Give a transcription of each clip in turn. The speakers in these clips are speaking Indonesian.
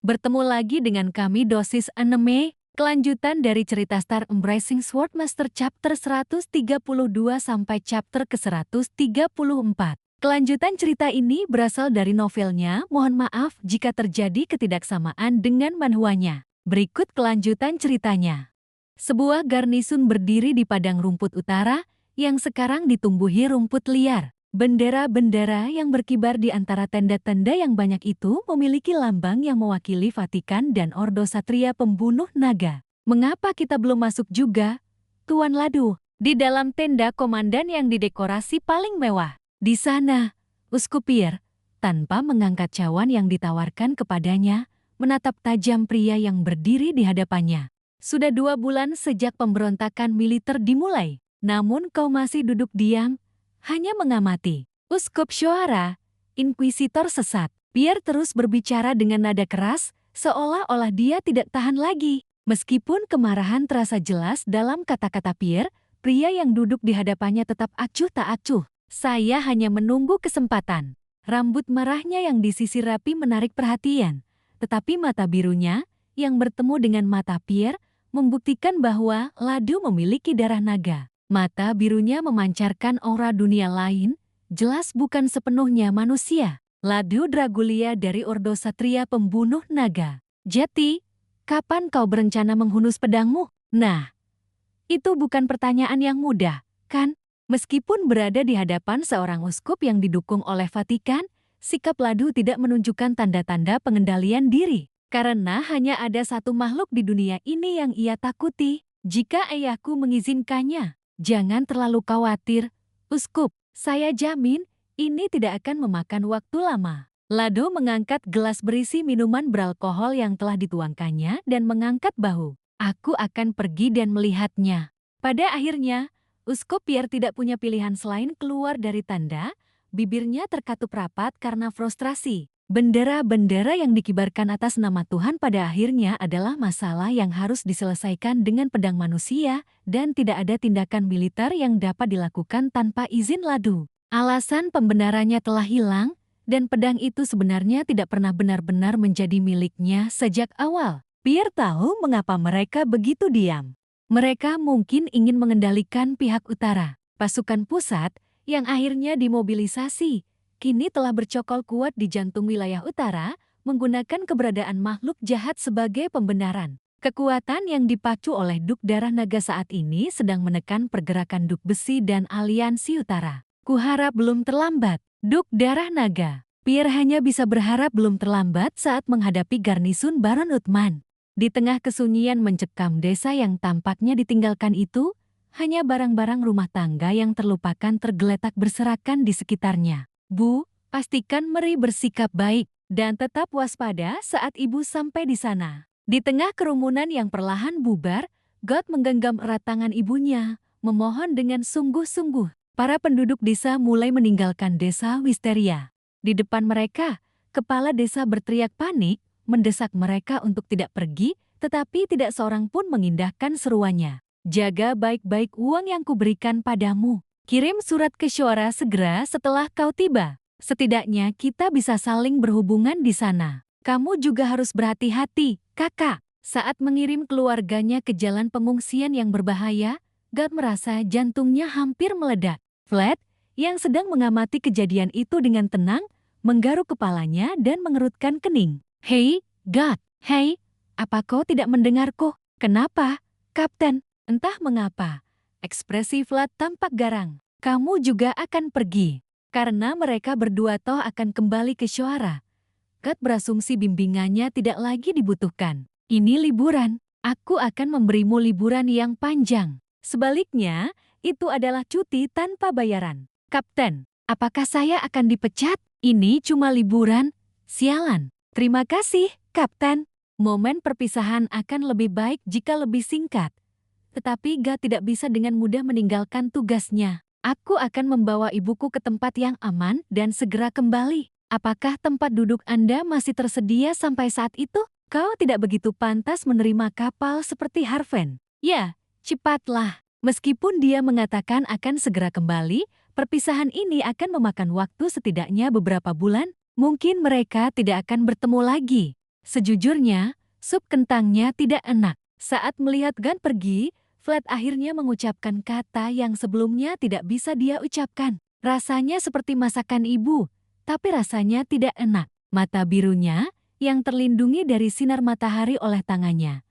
Bertemu lagi dengan kami dosis anime, kelanjutan dari cerita Star Embracing Swordmaster chapter 132 sampai chapter ke-134. Kelanjutan cerita ini berasal dari novelnya, mohon maaf jika terjadi ketidaksamaan dengan manhwanya. Berikut kelanjutan ceritanya. Sebuah garnisun berdiri di padang rumput utara, yang sekarang ditumbuhi rumput liar. Bendera-bendera yang berkibar di antara tenda-tenda yang banyak itu memiliki lambang yang mewakili Vatikan dan Ordo Satria Pembunuh Naga. Mengapa kita belum masuk juga? Tuan Ladu, di dalam tenda komandan yang didekorasi paling mewah. Di sana, Uskup Pierre, tanpa mengangkat cawan yang ditawarkan kepadanya, menatap tajam pria yang berdiri di hadapannya. Sudah 2 bulan sejak pemberontakan militer dimulai, namun kau masih duduk diam, hanya mengamati. Uskup Shoara, inkuisitor sesat. Pierre terus berbicara dengan nada keras, seolah-olah dia tidak tahan lagi. Meskipun kemarahan terasa jelas dalam kata-kata Pierre, pria yang duduk di hadapannya tetap acuh tak acuh. Saya hanya menunggu kesempatan. Rambut merahnya yang disisir rapi menarik perhatian, tetapi mata birunya, yang bertemu dengan mata Pierre, membuktikan bahwa Ladu memiliki darah naga. Mata birunya memancarkan aura dunia lain, jelas bukan sepenuhnya manusia. Ladu Dragulia dari Ordo Satria Pembunuh Naga. Jeti, kapan kau berencana menghunus pedangmu? Nah, itu bukan pertanyaan yang mudah, kan? Meskipun berada di hadapan seorang uskup yang didukung oleh Vatikan, sikap Ladu tidak menunjukkan tanda-tanda pengendalian diri. Karena hanya ada satu makhluk di dunia ini yang ia takuti, jika ayahku mengizinkannya. Jangan terlalu khawatir, Uskup. Saya jamin, ini tidak akan memakan waktu lama. Lado mengangkat gelas berisi minuman beralkohol yang telah dituangkannya dan mengangkat bahu. Aku akan pergi dan melihatnya. Pada akhirnya, Uskup Pierre tidak punya pilihan selain keluar dari tanda, bibirnya terkatup rapat karena frustrasi. Bendera-bendera yang dikibarkan atas nama Tuhan pada akhirnya adalah masalah yang harus diselesaikan dengan pedang manusia, dan tidak ada tindakan militer yang dapat dilakukan tanpa izin Ladu. Alasan pembenarannya telah hilang, dan pedang itu sebenarnya tidak pernah benar-benar menjadi miliknya sejak awal. Pierre tahu mengapa mereka begitu diam. Mereka mungkin ingin mengendalikan pihak utara. Pasukan pusat, yang akhirnya dimobilisasi, kini telah bercokol kuat di jantung wilayah utara, menggunakan keberadaan makhluk jahat sebagai pembenaran. Kekuatan yang dipacu oleh Duk Darah Naga saat ini sedang menekan pergerakan Duk Besi dan Aliansi Utara. Kuharap belum terlambat. Duk Darah Naga. Pierre hanya bisa berharap belum terlambat saat menghadapi garnisun Baron Uthman. Di tengah kesunyian mencekam desa yang tampaknya ditinggalkan itu, hanya barang-barang rumah tangga yang terlupakan tergeletak berserakan di sekitarnya. Bu, pastikan Meri bersikap baik dan tetap waspada saat ibu sampai di sana. Di tengah kerumunan yang perlahan bubar, God menggenggam erat tangan ibunya, memohon dengan sungguh-sungguh. Para penduduk desa mulai meninggalkan desa Wisteria. Di depan mereka, kepala desa berteriak panik, mendesak mereka untuk tidak pergi, tetapi tidak seorang pun mengindahkan seruannya. Jaga baik-baik uang yang kuberikan padamu. Kirim surat ke Shoara segera setelah kau tiba. Setidaknya kita bisa saling berhubungan di sana. Kamu juga harus berhati-hati, kakak. Saat mengirim keluarganya ke jalan pengungsian yang berbahaya, God merasa jantungnya hampir meledak. Vlad, yang sedang mengamati kejadian itu dengan tenang, menggaruk kepalanya dan mengerutkan kening. Hei, God, hei, apa kau tidak mendengarku? Kenapa, Kapten? Entah mengapa. Ekspresi Vlad tampak garang. Kamu juga akan pergi. Karena mereka berdua toh akan kembali ke Shoara. God berasumsi bimbingannya tidak lagi dibutuhkan. Ini liburan. Aku akan memberimu liburan yang panjang. Sebaliknya, itu adalah cuti tanpa bayaran. Kapten, apakah saya akan dipecat? Ini cuma liburan. Sialan. Terima kasih, Kapten. Momen perpisahan akan lebih baik jika lebih singkat. Tetapi God tidak bisa dengan mudah meninggalkan tugasnya. Aku akan membawa ibuku ke tempat yang aman dan segera kembali. Apakah tempat duduk Anda masih tersedia sampai saat itu? Kau tidak begitu pantas menerima kapal seperti Harven. Ya, cepatlah. Meskipun dia mengatakan akan segera kembali, perpisahan ini akan memakan waktu setidaknya beberapa bulan. Mungkin mereka tidak akan bertemu lagi. Sejujurnya, sup kentangnya tidak enak. Saat melihat Gun pergi, Flat akhirnya mengucapkan kata yang sebelumnya tidak bisa dia ucapkan. Rasanya seperti masakan ibu, tapi rasanya tidak enak. Mata birunya, yang terlindungi dari sinar matahari oleh tangannya,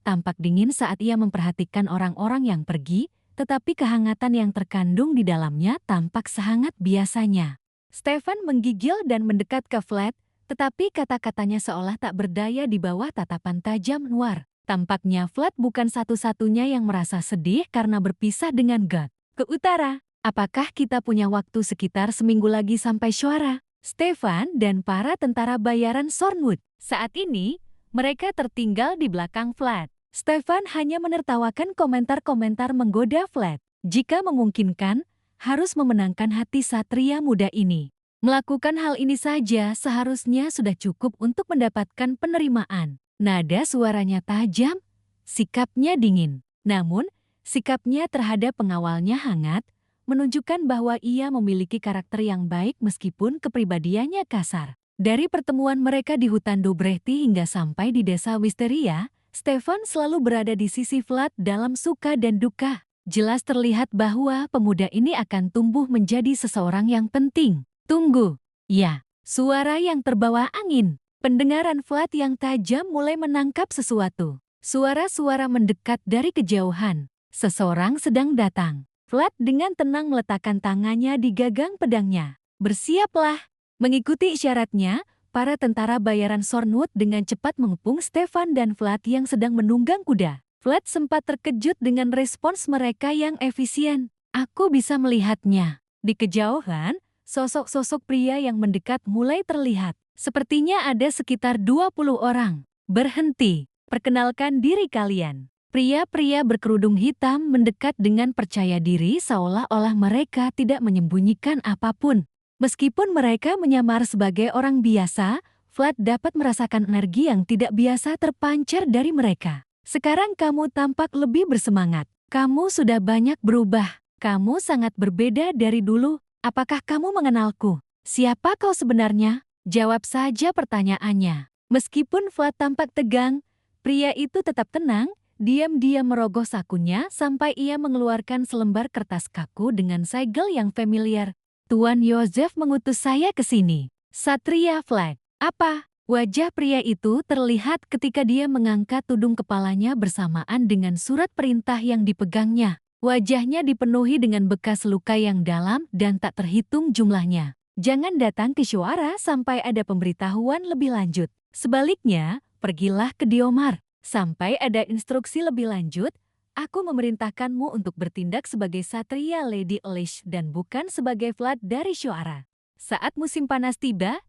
tampak dingin saat ia memperhatikan orang-orang yang pergi, tetapi kehangatan yang terkandung di dalamnya tampak sehangat biasanya. Stefan menggigil dan mendekat ke Flat, tetapi kata-katanya seolah tak berdaya di bawah tatapan tajam Noir. Tampaknya Flat bukan satu-satunya yang merasa sedih karena berpisah dengan God. Ke utara, apakah kita punya waktu sekitar seminggu lagi sampai Syuara? Stefan dan para tentara bayaran Sornwood. Saat ini, mereka tertinggal di belakang Flat. Stefan hanya menertawakan komentar-komentar menggoda Flat. Jika memungkinkan, harus memenangkan hati satria muda ini. Melakukan hal ini saja seharusnya sudah cukup untuk mendapatkan penerimaan. Nada suaranya tajam, sikapnya dingin. Namun, sikapnya terhadap pengawalnya hangat, menunjukkan bahwa ia memiliki karakter yang baik meskipun kepribadiannya kasar. Dari pertemuan mereka di hutan Dobrehti hingga sampai di desa Wisteria, Stefan selalu berada di sisi Flat dalam suka dan duka. Jelas terlihat bahwa pemuda ini akan tumbuh menjadi seseorang yang penting. Tunggu. Ya, suara yang terbawa angin. Pendengaran Flat yang tajam mulai menangkap sesuatu. Suara-suara mendekat dari kejauhan. Seseorang sedang datang. Flat dengan tenang meletakkan tangannya di gagang pedangnya. Bersiaplah. Mengikuti isyaratnya, para tentara bayaran Sornwood dengan cepat mengepung Stefan dan Flat yang sedang menunggang kuda. Flat sempat terkejut dengan respons mereka yang efisien. Aku bisa melihatnya. Di kejauhan, sosok-sosok pria yang mendekat mulai terlihat. Sepertinya ada sekitar 20 orang. Berhenti, perkenalkan diri kalian. Pria-pria berkerudung hitam mendekat dengan percaya diri seolah-olah mereka tidak menyembunyikan apapun. Meskipun mereka menyamar sebagai orang biasa, Flat dapat merasakan energi yang tidak biasa terpancar dari mereka. Sekarang kamu tampak lebih bersemangat. Kamu sudah banyak berubah. Kamu sangat berbeda dari dulu. Apakah kamu mengenalku? Siapa kau sebenarnya? Jawab saja pertanyaannya. Meskipun Flat tampak tegang, pria itu tetap tenang, diam-diam merogoh sakunya sampai ia mengeluarkan selembar kertas kaku dengan segel yang familiar. Tuan Joseph mengutus saya ke sini. Satria Flat. Apa? Wajah pria itu terlihat ketika dia mengangkat tudung kepalanya bersamaan dengan surat perintah yang dipegangnya. Wajahnya dipenuhi dengan bekas luka yang dalam dan tak terhitung jumlahnya. Jangan datang ke Syuara sampai ada pemberitahuan lebih lanjut. Sebaliknya, pergilah ke Diomar. Sampai ada instruksi lebih lanjut, aku memerintahkanmu untuk bertindak sebagai Satria Lady Elish dan bukan sebagai Flat dari Syuara. Saat musim panas tiba,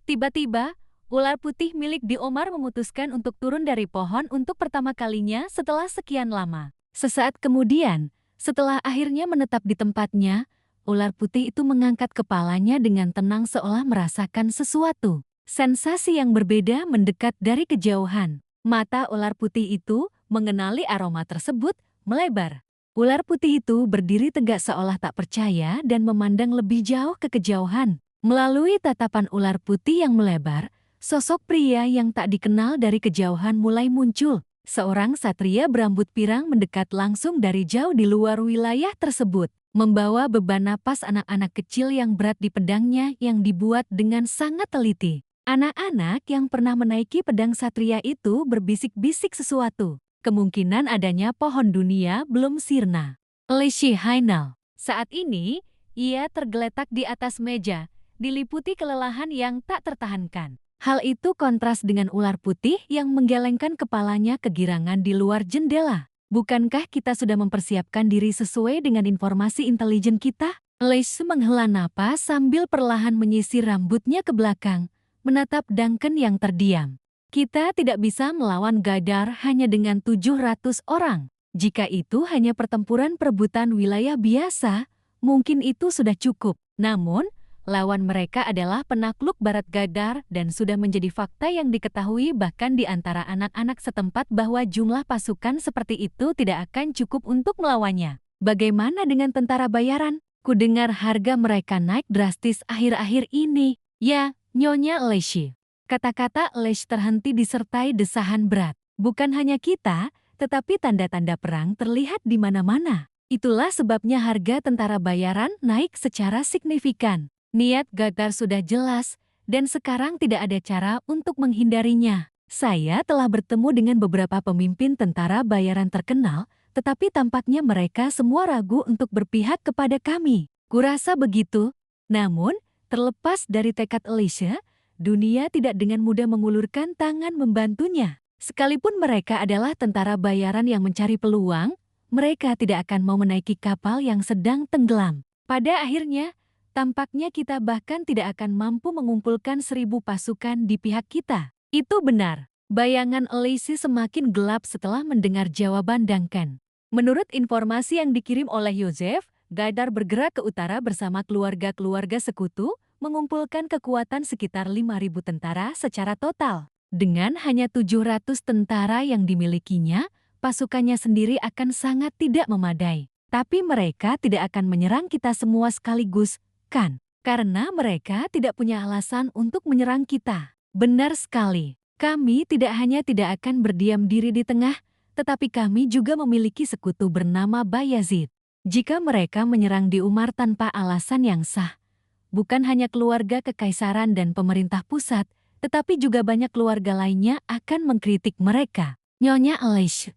tiba-tiba, ular putih milik Diomar memutuskan untuk turun dari pohon untuk pertama kalinya setelah sekian lama. Sesaat kemudian, setelah akhirnya menetap di tempatnya, ular putih itu mengangkat kepalanya dengan tenang seolah merasakan sesuatu. Sensasi yang berbeda mendekat dari kejauhan. Mata ular putih itu mengenali aroma tersebut, melebar. Ular putih itu berdiri tegak seolah tak percaya dan memandang lebih jauh ke kejauhan. Melalui tatapan ular putih yang melebar, sosok pria yang tak dikenal dari kejauhan mulai muncul. Seorang satria berambut pirang mendekat langsung dari jauh di luar wilayah tersebut, membawa beban napas anak-anak kecil yang berat di pedangnya yang dibuat dengan sangat teliti. Anak-anak yang pernah menaiki pedang satria itu berbisik-bisik sesuatu. Kemungkinan adanya pohon dunia belum sirna. Elishi Hainal. Saat ini, ia tergeletak di atas meja, diliputi kelelahan yang tak tertahankan. Hal itu kontras dengan ular putih yang menggelengkan kepalanya kegirangan di luar jendela. Bukankah kita sudah mempersiapkan diri sesuai dengan informasi intelijen kita? Elish menghela napas sambil perlahan menyisir rambutnya ke belakang, menatap Duncan yang terdiam. Kita tidak bisa melawan Gaidar hanya dengan 700 orang. Jika itu hanya pertempuran perebutan wilayah biasa, mungkin itu sudah cukup. Namun, lawan mereka adalah penakluk Barat Gaidar dan sudah menjadi fakta yang diketahui bahkan di antara anak-anak setempat bahwa jumlah pasukan seperti itu tidak akan cukup untuk melawannya. Bagaimana dengan tentara bayaran? Kudengar harga mereka naik drastis akhir-akhir ini. Ya, Nyonya Elishi. Kata-kata Leish terhenti disertai desahan berat. Bukan hanya kita, tetapi tanda-tanda perang terlihat di mana-mana. Itulah sebabnya harga tentara bayaran naik secara signifikan. Niat Gagar sudah jelas, dan sekarang tidak ada cara untuk menghindarinya. Saya telah bertemu dengan beberapa pemimpin tentara bayaran terkenal, tetapi tampaknya mereka semua ragu untuk berpihak kepada kami. Kurasa begitu. Namun, terlepas dari tekad Elisha, dunia tidak dengan mudah mengulurkan tangan membantunya. Sekalipun mereka adalah tentara bayaran yang mencari peluang, mereka tidak akan mau menaiki kapal yang sedang tenggelam. Pada akhirnya, tampaknya kita bahkan tidak akan mampu mengumpulkan 1.000 pasukan di pihak kita. Itu benar. Bayangan Elisha semakin gelap setelah mendengar jawaban Duncan. Menurut informasi yang dikirim oleh Joseph, Gaidar bergerak ke utara bersama keluarga-keluarga sekutu, mengumpulkan kekuatan sekitar 5.000 tentara secara total. Dengan hanya 700 tentara yang dimilikinya, pasukannya sendiri akan sangat tidak memadai. Tapi mereka tidak akan menyerang kita semua sekaligus, kan? Karena mereka tidak punya alasan untuk menyerang kita. Benar sekali. Kami tidak hanya tidak akan berdiam diri di tengah, tetapi kami juga memiliki sekutu bernama Bayazid. Jika mereka menyerang di Umar tanpa alasan yang sah, bukan hanya keluarga kekaisaran dan pemerintah pusat, tetapi juga banyak keluarga lainnya akan mengkritik mereka. Nyonya Elisha,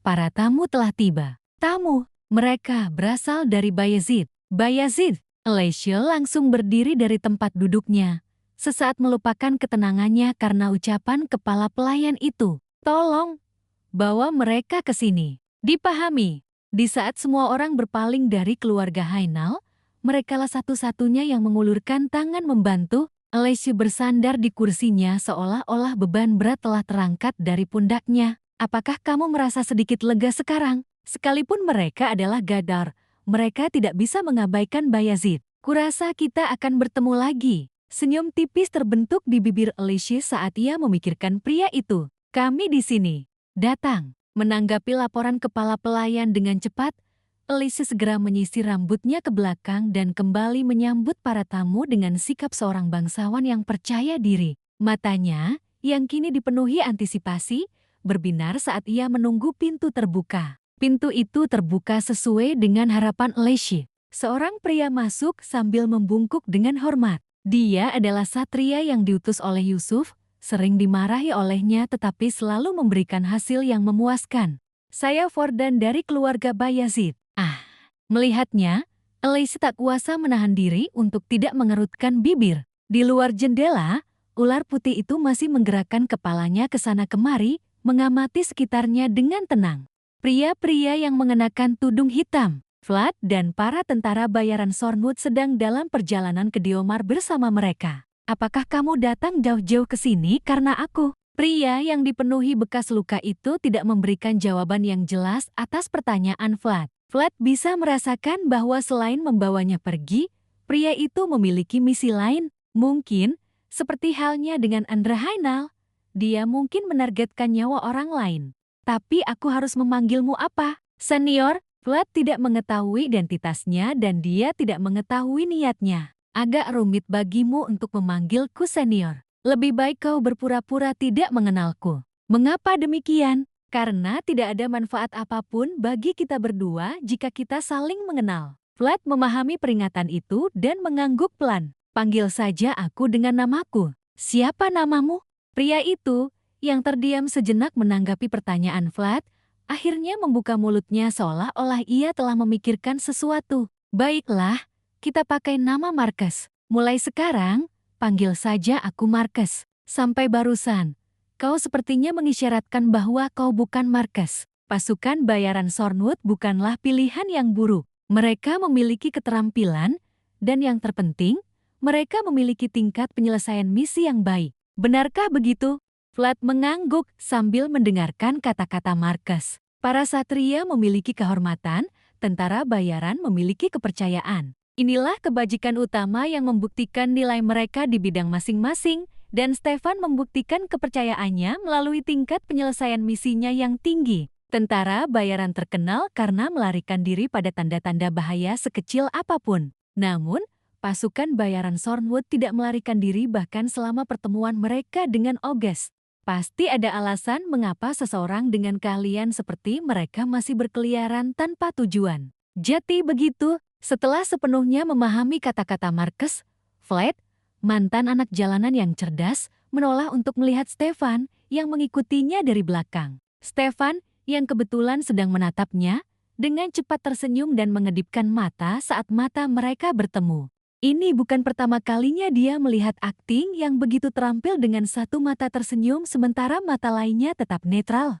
para tamu telah tiba. Tamu, mereka berasal dari Bayazid. Bayazid, Elisha langsung berdiri dari tempat duduknya, sesaat melupakan ketenangannya karena ucapan kepala pelayan itu. Tolong, bawa mereka ke sini. Dipahami, di saat semua orang berpaling dari keluarga Hainal, merekalah satu-satunya yang mengulurkan tangan membantu. Elisha bersandar di kursinya seolah-olah beban berat telah terangkat dari pundaknya. Apakah kamu merasa sedikit lega sekarang? Sekalipun mereka adalah Gaidar, mereka tidak bisa mengabaikan Bayazid. Kurasa kita akan bertemu lagi. Senyum tipis terbentuk di bibir Elisha saat ia memikirkan pria itu. Kami di sini. Datang. Menanggapi laporan kepala pelayan dengan cepat, Elisha segera menyisir rambutnya ke belakang dan kembali menyambut para tamu dengan sikap seorang bangsawan yang percaya diri. Matanya, yang kini dipenuhi antisipasi, berbinar saat ia menunggu pintu terbuka. Pintu itu terbuka sesuai dengan harapan Elisha. Seorang pria masuk sambil membungkuk dengan hormat. Dia adalah satria yang diutus oleh Yusuf, sering dimarahi olehnya tetapi selalu memberikan hasil yang memuaskan. Saya Fordan dari keluarga Bayazid. Melihatnya, Elisha tak kuasa menahan diri untuk tidak mengerutkan bibir. Di luar jendela, ular putih itu masih menggerakkan kepalanya ke sana kemari, mengamati sekitarnya dengan tenang. Pria-pria yang mengenakan tudung hitam, Vlad dan para tentara bayaran Sornwood sedang dalam perjalanan ke Diomar bersama mereka. Apakah kamu datang jauh-jauh ke sini karena aku? Pria yang dipenuhi bekas luka itu tidak memberikan jawaban yang jelas atas pertanyaan Vlad. Vlad bisa merasakan bahwa selain membawanya pergi, pria itu memiliki misi lain. Mungkin, seperti halnya dengan Andra Hainal, dia mungkin menargetkan nyawa orang lain. Tapi aku harus memanggilmu apa? Senior, Vlad tidak mengetahui identitasnya dan dia tidak mengetahui niatnya. Agak rumit bagimu untuk memanggilku senior. Lebih baik kau berpura-pura tidak mengenalku. Mengapa demikian? Karena tidak ada manfaat apapun bagi kita berdua jika kita saling mengenal. Vlad memahami peringatan itu dan mengangguk pelan. Panggil saja aku dengan namaku. Siapa namamu? Pria itu, yang terdiam sejenak menanggapi pertanyaan Vlad, akhirnya membuka mulutnya seolah-olah ia telah memikirkan sesuatu. Baiklah, kita pakai nama Marcus. Mulai sekarang, panggil saja aku Marcus. Sampai barusan, kau sepertinya mengisyaratkan bahwa kau bukan Marcus. Pasukan bayaran Sornwood bukanlah pilihan yang buruk. Mereka memiliki keterampilan, dan yang terpenting, mereka memiliki tingkat penyelesaian misi yang baik. Benarkah begitu? Vlad mengangguk sambil mendengarkan kata-kata Marcus. Para satria memiliki kehormatan, tentara bayaran memiliki kepercayaan. Inilah kebajikan utama yang membuktikan nilai mereka di bidang masing-masing, dan Stefan membuktikan kepercayaannya melalui tingkat penyelesaian misinya yang tinggi. Tentara bayaran terkenal karena melarikan diri pada tanda-tanda bahaya sekecil apapun. Namun, Pasukan bayaran Sornwood tidak melarikan diri bahkan selama pertemuan mereka dengan August. Pasti ada alasan mengapa seseorang dengan keahlian seperti mereka masih berkeliaran tanpa tujuan. Jadi begitu, setelah sepenuhnya memahami kata-kata Marcus, Vlad, mantan anak jalanan yang cerdas, menoleh untuk melihat Stefan yang mengikutinya dari belakang. Stefan, yang kebetulan sedang menatapnya, dengan cepat tersenyum dan mengedipkan mata saat mata mereka bertemu. Ini bukan pertama kalinya dia melihat akting yang begitu terampil dengan satu mata tersenyum sementara mata lainnya tetap netral.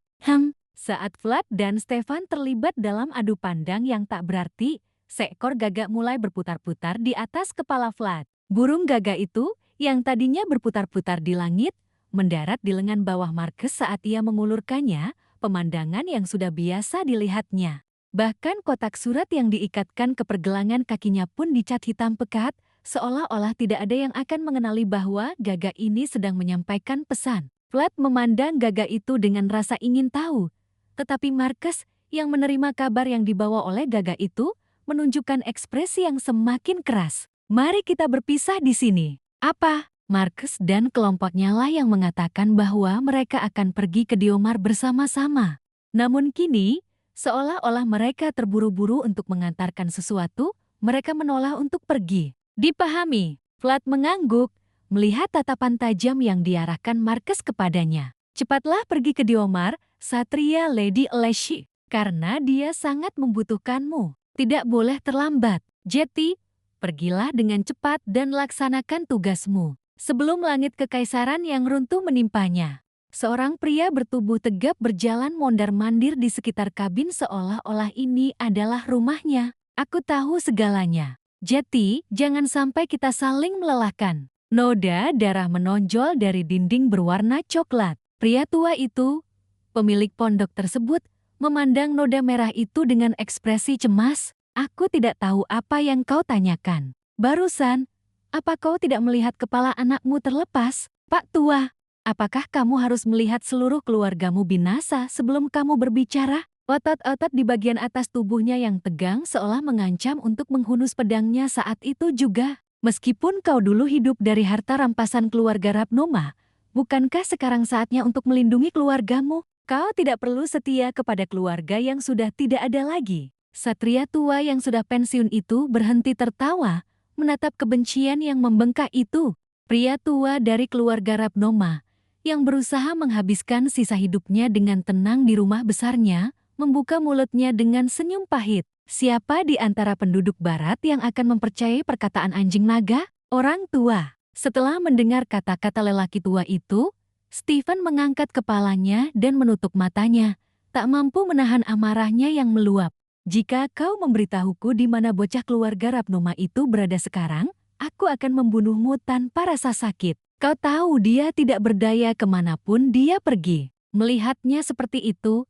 Saat Vlad dan Stefan terlibat dalam adu pandang yang tak berarti, seekor gagak mulai berputar-putar di atas kepala Vlad. Burung gagak itu, yang tadinya berputar-putar di langit, mendarat di lengan bawah Marcus saat ia mengulurkannya, pemandangan yang sudah biasa dilihatnya. Bahkan kotak surat yang diikatkan ke pergelangan kakinya pun dicat hitam pekat, seolah-olah tidak ada yang akan mengenali bahwa gagak ini sedang menyampaikan pesan. Vlad memandang gagak itu dengan rasa ingin tahu, tetapi Marcus yang menerima kabar yang dibawa oleh gagak itu menunjukkan ekspresi yang semakin keras. Mari kita berpisah di sini. Apa? Marcus dan kelompoknya lah yang mengatakan bahwa mereka akan pergi ke Diomar bersama-sama. Namun kini, seolah-olah mereka terburu-buru untuk mengantarkan sesuatu, mereka menolak untuk pergi. Dipahami, Vlad mengangguk, melihat tatapan tajam yang diarahkan Marcus kepadanya. Cepatlah pergi ke Diomar, Satria Lady Aleshi, karena dia sangat membutuhkanmu. Tidak boleh terlambat. Jeti, pergilah dengan cepat dan laksanakan tugasmu. Sebelum langit kekaisaran yang runtuh menimpanya. Seorang pria bertubuh tegap berjalan mondar-mandir di sekitar kabin seolah-olah ini adalah rumahnya. Aku tahu segalanya. Jeti, jangan sampai kita saling melelahkan. Noda darah menonjol dari dinding berwarna coklat. Pria tua itu, pemilik pondok tersebut, memandang noda merah itu dengan ekspresi cemas. Aku tidak tahu apa yang kau tanyakan. Barusan, apa kau tidak melihat kepala anakmu terlepas, Pak Tua? Apakah kamu harus melihat seluruh keluargamu binasa sebelum kamu berbicara? Otot-otot di bagian atas tubuhnya yang tegang seolah mengancam untuk menghunus pedangnya saat itu juga. Meskipun kau dulu hidup dari harta rampasan keluarga Rapnoma, bukankah sekarang saatnya untuk melindungi keluargamu? Kau tidak perlu setia kepada keluarga yang sudah tidak ada lagi. Satria tua yang sudah pensiun itu berhenti tertawa, menatap kebencian yang membengkak itu. Pria tua dari keluarga Rapnoma, yang berusaha menghabiskan sisa hidupnya dengan tenang di rumah besarnya, membuka mulutnya dengan senyum pahit. Siapa di antara penduduk barat yang akan mempercayai perkataan anjing naga? Orang tua. Setelah mendengar kata-kata lelaki tua itu, Stephen mengangkat kepalanya dan menutup matanya, tak mampu menahan amarahnya yang meluap. Jika kau memberitahuku di mana bocah keluarga Rapnoma itu berada sekarang, aku akan membunuhmu tanpa rasa sakit. Kau tahu dia tidak berdaya kemanapun dia pergi. Melihatnya seperti itu,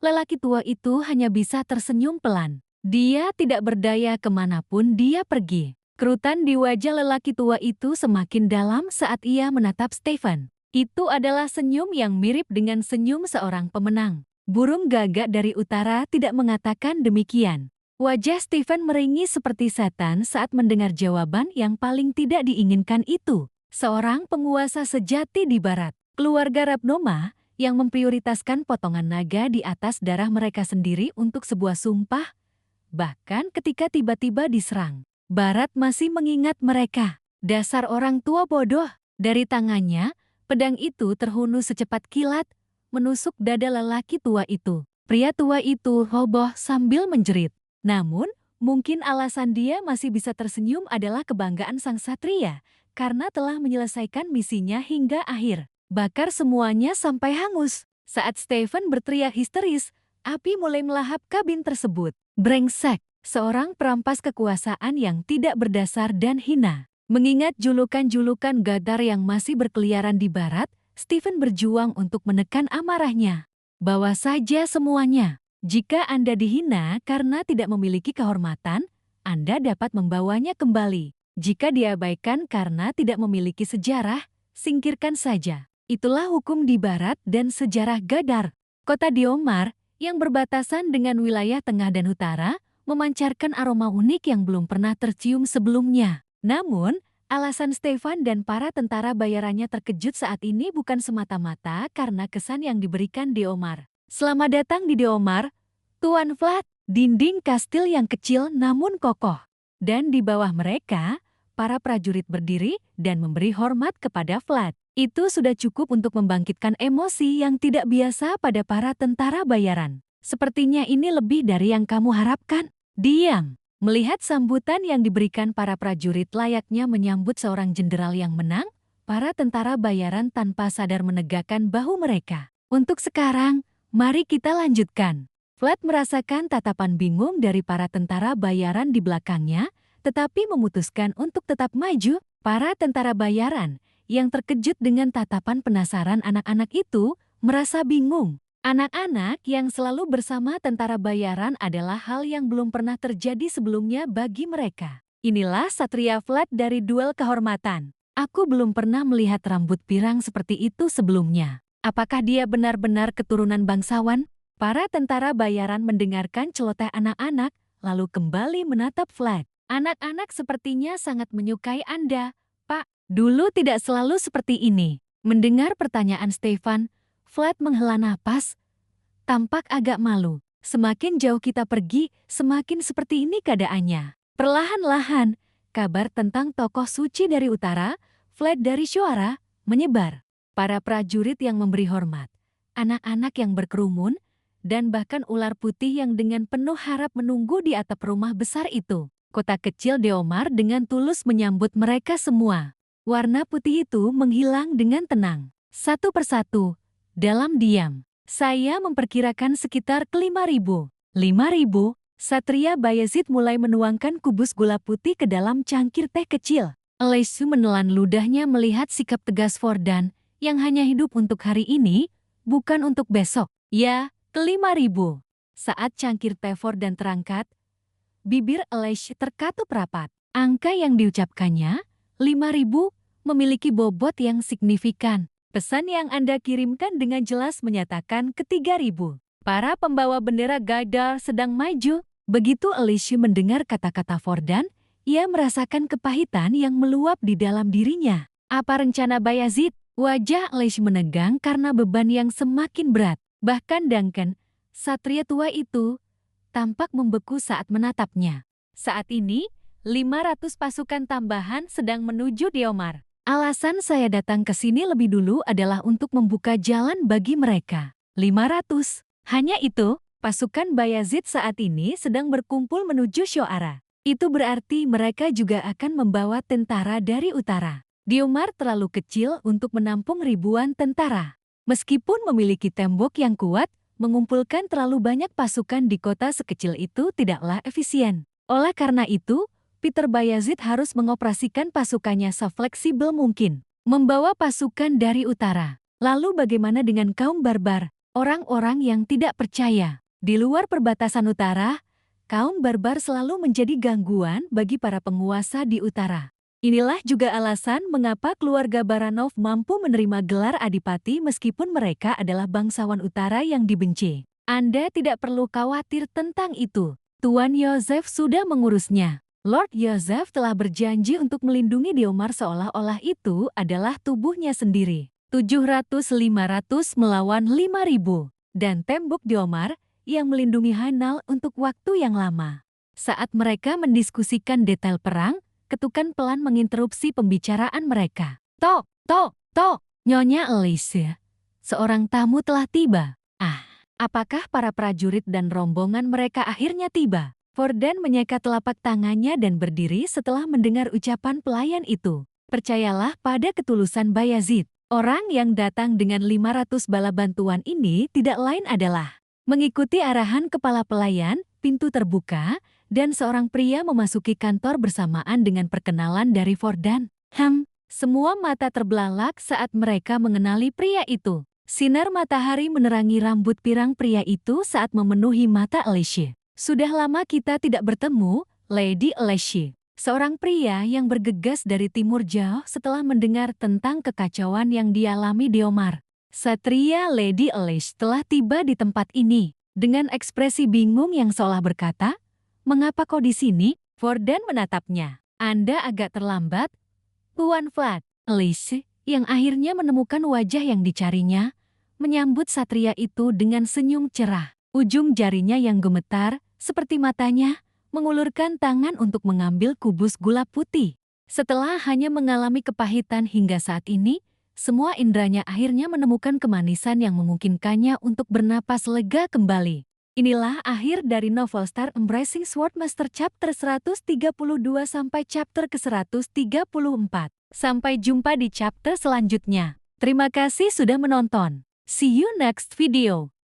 lelaki tua itu hanya bisa tersenyum pelan. Dia tidak berdaya kemanapun dia pergi. Kerutan di wajah lelaki tua itu semakin dalam saat ia menatap Stephen. Itu adalah senyum yang mirip dengan senyum seorang pemenang. Burung gagak dari utara tidak mengatakan demikian. Wajah Stephen meringis seperti setan saat mendengar jawaban yang paling tidak diinginkan itu. Seorang penguasa sejati di barat, keluarga Rapnoma, yang memprioritaskan potongan naga di atas darah mereka sendiri untuk sebuah sumpah, bahkan ketika tiba-tiba diserang. Barat masih mengingat mereka. Dasar orang tua bodoh. Dari tangannya, pedang itu terhunus secepat kilat, menusuk dada lelaki tua itu. Pria tua itu roboh sambil menjerit. Namun, mungkin alasan dia masih bisa tersenyum adalah kebanggaan sang satria, karena telah menyelesaikan misinya hingga akhir. Bakar semuanya sampai hangus. Saat Stephen berteriak histeris, api mulai melahap kabin tersebut. Brengsek, seorang perampas kekuasaan yang tidak berdasar dan hina. Mengingat julukan-julukan gadar yang masih berkeliaran di barat, Stephen berjuang untuk menekan amarahnya. Bawa saja semuanya. Jika Anda dihina karena tidak memiliki kehormatan, Anda dapat membawanya kembali. Jika diabaikan karena tidak memiliki sejarah, singkirkan saja. Itulah hukum di barat dan sejarah gadar. Kota Diomar, yang berbatasan dengan wilayah tengah dan utara, memancarkan aroma unik yang belum pernah tercium sebelumnya. Namun, alasan Stefan dan para tentara bayarannya terkejut saat ini bukan semata-mata karena kesan yang diberikan Deomar. Selamat datang di Deomar, Tuan Vlad. Dinding kastil yang kecil namun kokoh. Dan di bawah mereka, para prajurit berdiri dan memberi hormat kepada Vlad. Itu sudah cukup untuk membangkitkan emosi yang tidak biasa pada para tentara bayaran. Sepertinya ini lebih dari yang kamu harapkan. Diam. Melihat sambutan yang diberikan para prajurit layaknya menyambut seorang jenderal yang menang, para tentara bayaran tanpa sadar menegakkan bahu mereka. Untuk sekarang, mari kita lanjutkan. Vlad merasakan tatapan bingung dari para tentara bayaran di belakangnya, tetapi memutuskan untuk tetap maju. Para tentara bayaran yang terkejut dengan tatapan penasaran anak-anak itu merasa bingung. Anak-anak yang selalu bersama tentara bayaran adalah hal yang belum pernah terjadi sebelumnya bagi mereka. Inilah Satria Vlad dari Duel Kehormatan. Aku belum pernah melihat rambut pirang seperti itu sebelumnya. Apakah dia benar-benar keturunan bangsawan? Para tentara bayaran mendengarkan celoteh anak-anak, lalu kembali menatap Vlad. Anak-anak sepertinya sangat menyukai Anda, Pak. Dulu tidak selalu seperti ini. Mendengar pertanyaan Stefan, Vlad menghela napas, tampak agak malu. Semakin jauh kita pergi, semakin seperti ini keadaannya. Perlahan-lahan, kabar tentang tokoh suci dari utara, Vlad dari Shuara, menyebar. Para prajurit yang memberi hormat, anak-anak yang berkerumun, dan bahkan ular putih yang dengan penuh harap menunggu di atap rumah besar itu. Kota kecil Deomar dengan tulus menyambut mereka semua. Warna putih itu menghilang dengan tenang. Satu persatu, dalam diam. Saya memperkirakan sekitar ke-5.000. 5.000, Satria Bayezid mulai menuangkan kubus gula putih ke dalam cangkir teh kecil. Leisu menelan ludahnya melihat sikap tegas Fordan, yang hanya hidup untuk hari ini, bukan untuk besok. Ya, ke-5.000. Saat cangkir teh Fordan terangkat, bibir Leish terkatup rapat. Angka yang diucapkannya, 5.000, memiliki bobot yang signifikan. Pesan yang Anda kirimkan dengan jelas menyatakan ke-3.000. Para pembawa bendera Gaidar sedang maju. Begitu Leish mendengar kata-kata Fordan, ia merasakan kepahitan yang meluap di dalam dirinya. Apa rencana Bayezid? Wajah Leish menegang karena beban yang semakin berat. Bahkan Duncan, satria tua itu, tampak membeku saat menatapnya. Saat ini, 500 pasukan tambahan sedang menuju Deomar. Alasan saya datang ke sini lebih dulu adalah untuk membuka jalan bagi mereka. 500. Hanya itu, pasukan Bayezid saat ini sedang berkumpul menuju Shuara. Itu berarti mereka juga akan membawa tentara dari utara. Deomar terlalu kecil untuk menampung ribuan tentara. Meskipun memiliki tembok yang kuat, mengumpulkan terlalu banyak pasukan di kota sekecil itu tidaklah efisien. Oleh karena itu, Peter Bayezid harus mengoperasikan pasukannya sefleksibel mungkin. Membawa pasukan dari utara. Lalu bagaimana dengan kaum barbar, orang-orang yang tidak percaya? Di luar perbatasan utara, kaum barbar selalu menjadi gangguan bagi para penguasa di utara. Inilah juga alasan mengapa keluarga Baranov mampu menerima gelar adipati meskipun mereka adalah bangsawan utara yang dibenci. Anda tidak perlu khawatir tentang itu. Tuan Joseph sudah mengurusnya. Lord Joseph telah berjanji untuk melindungi Deomar seolah-olah itu adalah tubuhnya sendiri. 700-500 melawan 5.000. Dan tembok Deomar yang melindungi Hainal untuk waktu yang lama. Saat mereka mendiskusikan detail perang, ketukan pelan menginterupsi pembicaraan mereka. Tok, tok, tok, Nyonya Elise. Seorang tamu telah tiba. Apakah para prajurit dan rombongan mereka akhirnya tiba? Fordan menyekat telapak tangannya dan berdiri setelah mendengar ucapan pelayan itu. Percayalah pada ketulusan Bayezid. Orang yang datang dengan 500 bala bantuan ini tidak lain adalah mengikuti arahan kepala pelayan, pintu terbuka, dan seorang pria memasuki kantor bersamaan dengan perkenalan dari Fordan. Semua mata terbelalak saat mereka mengenali pria itu. Sinar matahari menerangi rambut pirang pria itu saat memenuhi mata Elise. Sudah lama kita tidak bertemu, Lady Elise. Seorang pria yang bergegas dari timur jauh setelah mendengar tentang kekacauan yang dialami Deomar. Satria Lady Elise telah tiba di tempat ini. Dengan ekspresi bingung yang seolah berkata, "Mengapa kau di sini?" Fordan menatapnya. Anda agak terlambat, Tuan Flat. Elise, yang akhirnya menemukan wajah yang dicarinya, menyambut satria itu dengan senyum cerah. Ujung jarinya yang gemetar, seperti matanya, mengulurkan tangan untuk mengambil kubus gula putih. Setelah hanya mengalami kepahitan hingga saat ini, semua indranya akhirnya menemukan kemanisan yang memungkinkannya untuk bernapas lega kembali. Inilah akhir dari novel Star Embracing Swordmaster chapter 132 sampai chapter ke-134. Sampai jumpa di chapter selanjutnya. Terima kasih sudah menonton. See you next video.